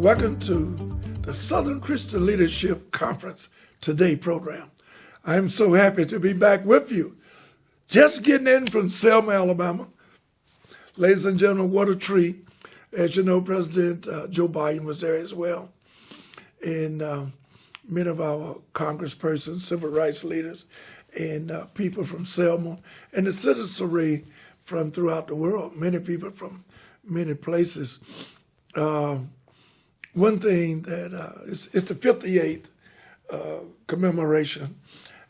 Welcome to the Southern Christian Leadership Conference Today program. I am so happy to be back with you. Just getting in from Selma, Alabama. Ladies and gentlemen, what a treat. As you know, President Joe Biden was there as well. And many of our congresspersons, civil rights leaders, and people from Selma, and the citizenry from throughout the world, many people from many places. One thing that it's the 58th commemoration,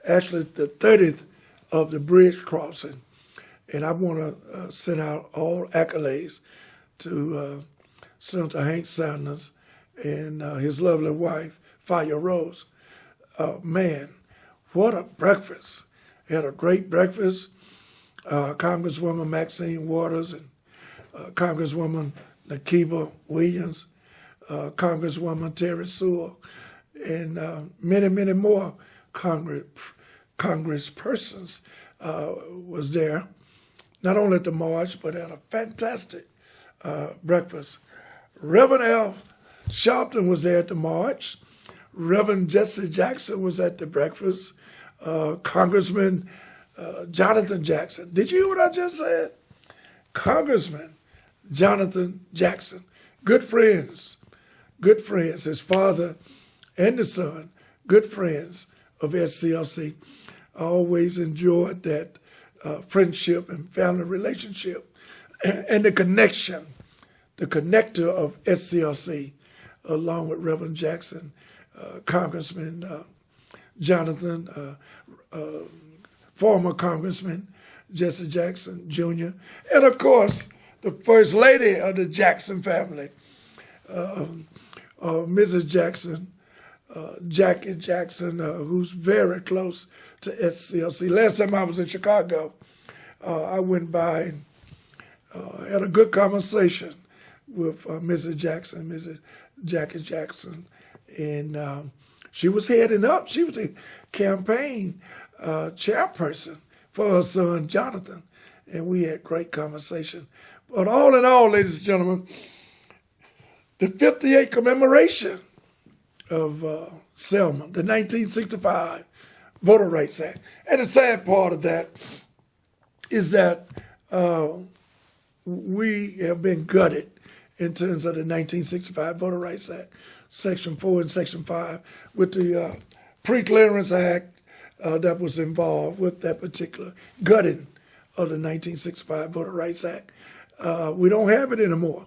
actually the 30th of the bridge crossing. And I want to send out all accolades to Senator Hank Sanders and his lovely wife, Fire Rose. Man, what a breakfast. Had a great breakfast. Congresswoman Maxine Waters and Congresswoman Nakiba Williams, Congresswoman Terry Sewell, and many, many more congresspersons was there, not only at the march, but at a fantastic breakfast. Reverend Al Sharpton was there at the march. Reverend Jesse Jackson was at the breakfast. Congressman Jonathan Jackson. Did you hear what I just said? Congressman Jonathan Jackson. Good friends. His father and the son, good friends of SCLC. I always enjoyed that friendship and family relationship and the connection, the connector of SCLC, along with Reverend Jackson, Congressman Jonathan, former Congressman Jesse Jackson Jr., and of course, the First Lady of the Jackson family, Mrs. Jackson, Jackie Jackson, who's very close to SCLC. Last time I was in Chicago, I went by and had a good conversation with Mrs. Jackson, Mrs. Jackie Jackson, and she was heading up. She was the campaign chairperson for her son, Jonathan, and we had great conversation. But all in all, ladies and gentlemen, the 58th commemoration of Selma, the 1965 Voter Rights Act. And the sad part of that is that we have been gutted in terms of the 1965 Voter Rights Act, Section 4 and Section 5, with the Pre-Clearance Act that was involved with that particular gutting of the 1965 Voter Rights Act. We don't have it anymore.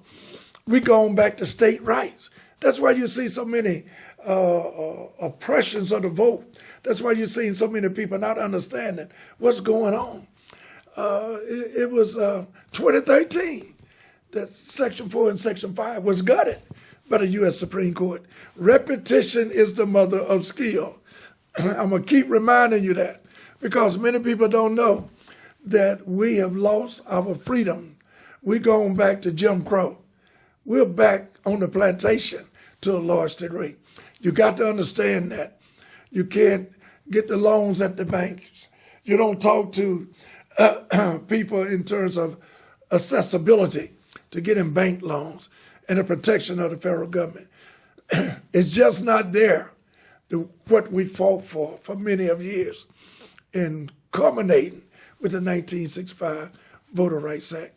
We're going back to state rights. That's why you see so many oppressions of the vote. That's why you're seeing so many people not understanding what's going on. It was 2013 that Section 4 and Section 5 was gutted by the U.S. Supreme Court. Repetition is the mother of skill. I'm going to keep reminding you that because many people don't know that we have lost our freedom. We're going back to Jim Crow. We're back on the plantation to a large degree. You got to understand that. You can't get the loans at the banks. You don't talk to people in terms of accessibility to getting bank loans and the protection of the federal government. It's just not there, what we fought for many of years, and culminating with the 1965 Voter Rights Act.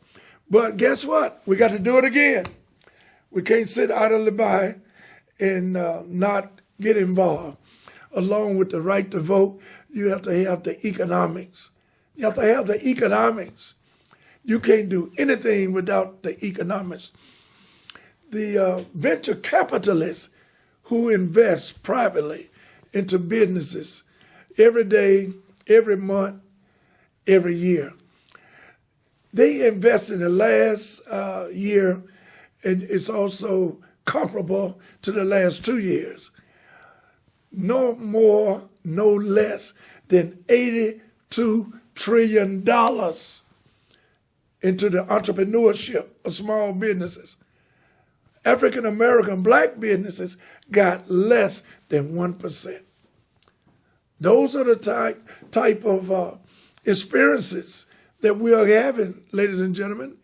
But guess what? We got to do it again. We can't sit idly by and not get involved. Along with the right to vote, you have to have the economics. You have to have the economics. You can't do anything without the economics. The venture capitalists who invest privately into businesses every day, every month, every year, they invest in the last year, and it's also comparable to the last 2 years. No more, no less than $82 trillion into the entrepreneurship of small businesses. African American black businesses got less than 1%. Those are the type of experiences that we are having, ladies and gentlemen,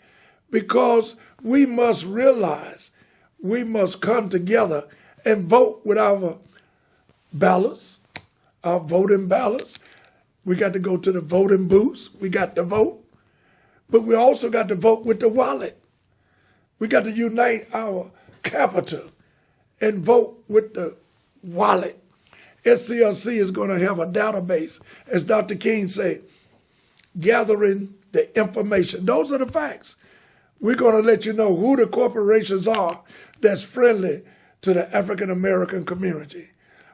because we must realize we must come together and vote with our ballots, our voting ballots. We got to go to the voting booths. We got to vote. But we also got to vote with the wallet. We got to unite our capital and vote with the wallet. SCLC is going to have a database, as Dr. King said, gathering the information. Those are the facts. We're going to let you know who the corporations are that's friendly to the African American community.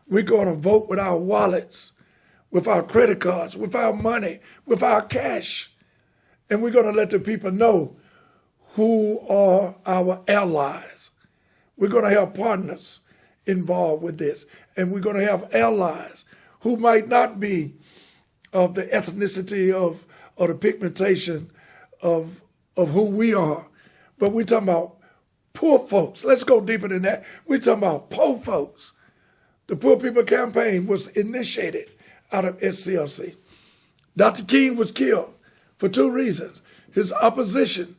We're going to vote with our wallets, with our credit cards, with our money, with our cash. And we're going to let the people know who are our allies. We're going to have partners involved with this. And we're going to have allies who might not be of the ethnicity or the pigmentation of who we are. But we're talking about poor folks. Let's go deeper than that. We're talking about poor folks. The Poor People Campaign was initiated out of SCLC. Dr. King was killed for two reasons: his opposition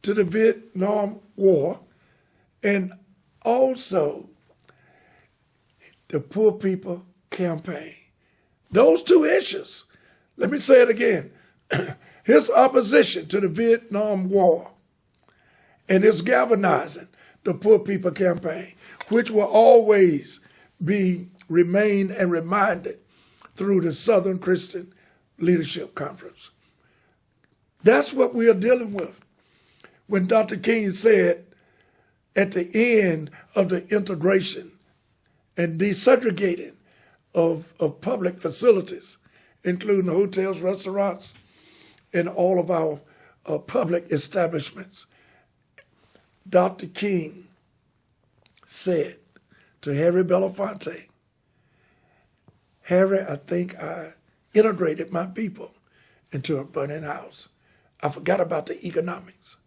to the Vietnam War, and also the Poor People Campaign. Those two issues. Let me say it again. His opposition to the Vietnam War and his galvanizing the Poor People Campaign, which will always remain and reminded through the Southern Christian Leadership Conference. That's what we are dealing with. When Dr. King said at the end of the integration and desegregating of public facilities, including hotels, restaurants, and all of our public establishments, Dr. King said to Harry Belafonte, "Harry, I think I integrated my people into a burning house. I forgot about the economics."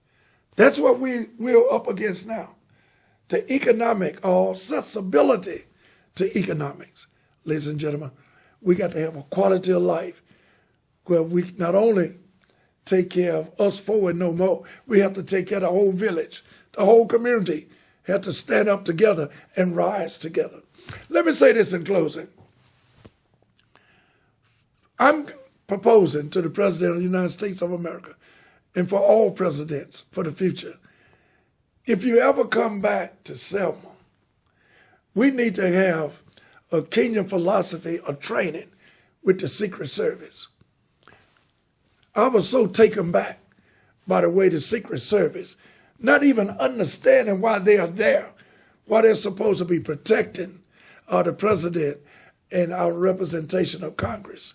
That's what we're up against now. The economic or accessibility to economics. Ladies and gentlemen, we got to have a quality of life where we not only take care of us four and no more, we have to take care of the whole village. The whole community have to stand up together and rise together. Let me say this in closing. I'm proposing to the President of the United States of America, and for all presidents for the future, if you ever come back to Selma, we need to have a Kenyan philosophy of training with the Secret Service. I was so taken back by the way the Secret Service, not even understanding why they are there, why they're supposed to be protecting the president and our representation of Congress,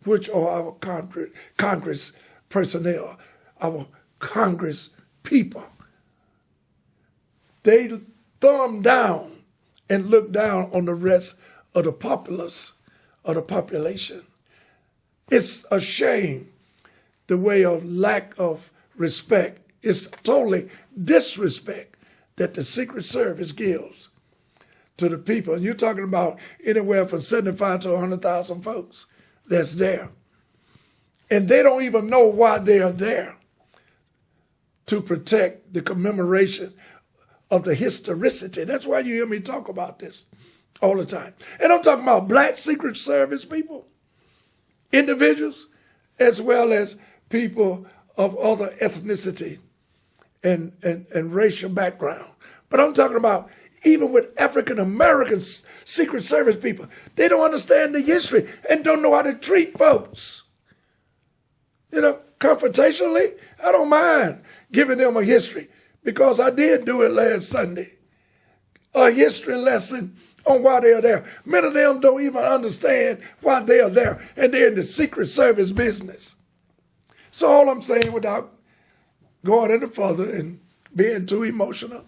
which are our Congress personnel, our Congress people. They thumb down and look down on the rest of the populace, of the population. It's a shame, the way of lack of respect. It's totally disrespect that the Secret Service gives to the people. And you're talking about anywhere from 75 to 100,000 folks that's there. And they don't even know why they are there, to protect the commemoration of the historicity. That's why you hear me talk about this all the time. And I'm talking about black Secret Service people, individuals, as well as people of other ethnicity and racial background. But I'm talking about even with African American Secret Service people, they don't understand the history and don't know how to treat folks. You know, confrontationally, I don't mind giving them a history, because I did do it last Sunday. A history lesson on why they are there. Many of them don't even understand why they are there, and they're in the Secret Service business. So all I'm saying, without going any further and being too emotional,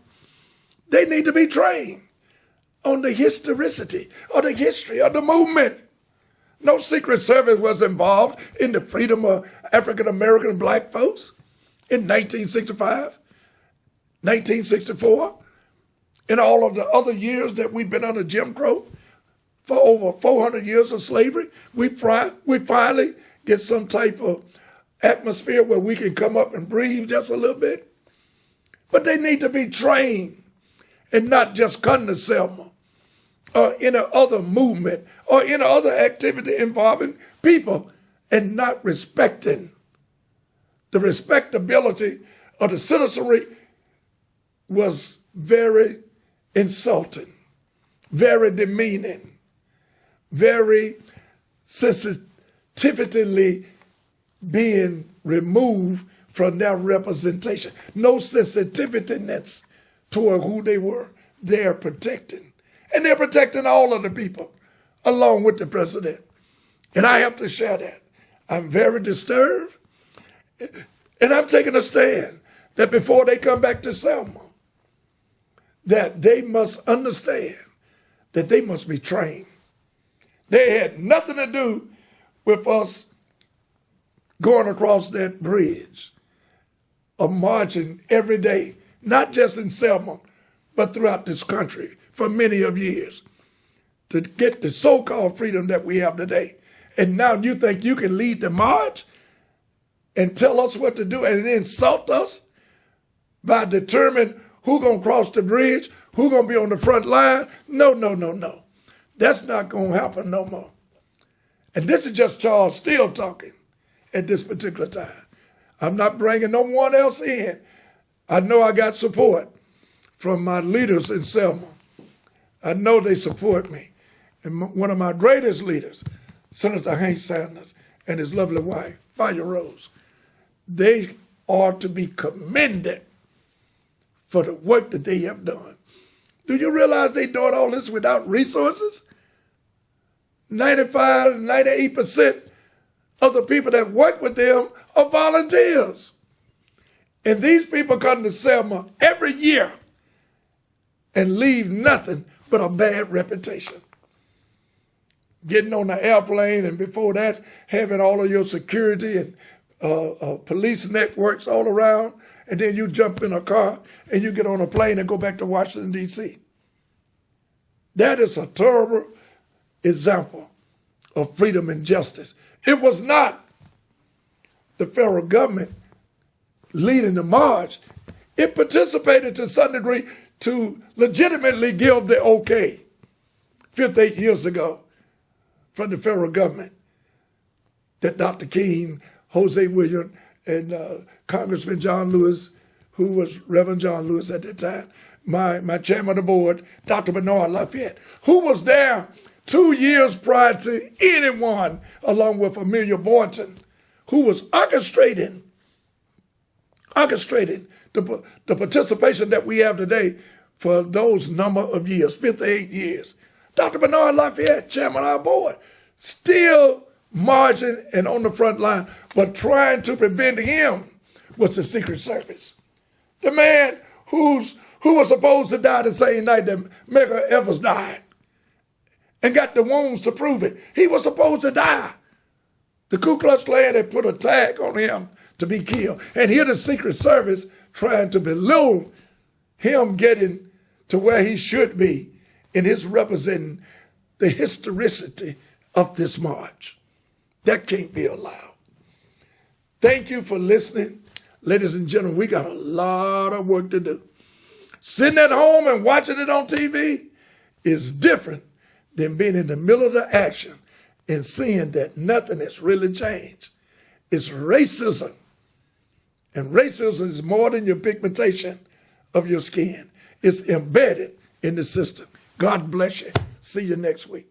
they need to be trained on the historicity or the history of the movement. No Secret Service was involved in the freedom of African American black folks in 1965, 1964, and all of the other years that we've been under Jim Crow. For over 400 years of slavery, we finally get some type of atmosphere where we can come up and breathe just a little bit. But they need to be trained and not just come to Selma or any other movement or any other activity involving people and not respecting the respectability of the citizenry was very insulting, very demeaning, very sensitively being removed from their representation. No sensitiveness toward who they were. They're protecting. And they're protecting all of the people along with the president. And I have to share that. I'm very disturbed. And I'm taking a stand that before they come back to Selma, that they must understand that they must be trained. They had nothing to do with us going across that bridge or marching every day, not just in Selma, but throughout this country for many of years to get the so-called freedom that we have today. And now you think you can lead the march and tell us what to do and insult us by determining who's going to cross the bridge, who's going to be on the front line? No, no, no, no. That's not going to happen no more. And this is just Charles Steele talking at this particular time. I'm not bringing no one else in. I know I got support from my leaders in Selma. I know they support me. And one of my greatest leaders, Senator Hank Sanders, and his lovely wife, Fire Rose, they are to be commended for the work that they have done. Do you realize they're doing all this without resources? 95, 98% of the people that work with them are volunteers. And these people come to Selma every year and leave nothing but a bad reputation. Getting on the airplane and before that, having all of your security and police networks all around, and then you jump in a car and you get on a plane and go back to Washington, D.C. That is a terrible example of freedom and justice. It was not the federal government leading the march. It participated to some degree to legitimately give the okay 58 years ago from the federal government that Dr. King, Jose Williams, and Congressman John Lewis, who was Reverend John Lewis at that time, my chairman of the board, Dr. Bernard Lafayette, who was there 2 years prior to anyone, along with Amelia Boynton, who was orchestrating the participation that we have today for those number of years, 58 years. Dr. Bernard Lafayette, chairman of our board, still marching and on the front line, but trying to prevent him was the Secret Service. The man who was supposed to die the same night that Medgar Evers died and got the wounds to prove it. He was supposed to die. The Ku Klux Klan had put a tag on him to be killed. And here the Secret Service trying to belittle him getting to where he should be in his representing the historicity of this march. That can't be allowed. Thank you for listening. Ladies and gentlemen, we got a lot of work to do. Sitting at home and watching it on TV is different than being in the middle of the action and seeing that nothing has really changed. It's racism. And racism is more than your pigmentation of your skin. It's embedded in the system. God bless you. See you next week.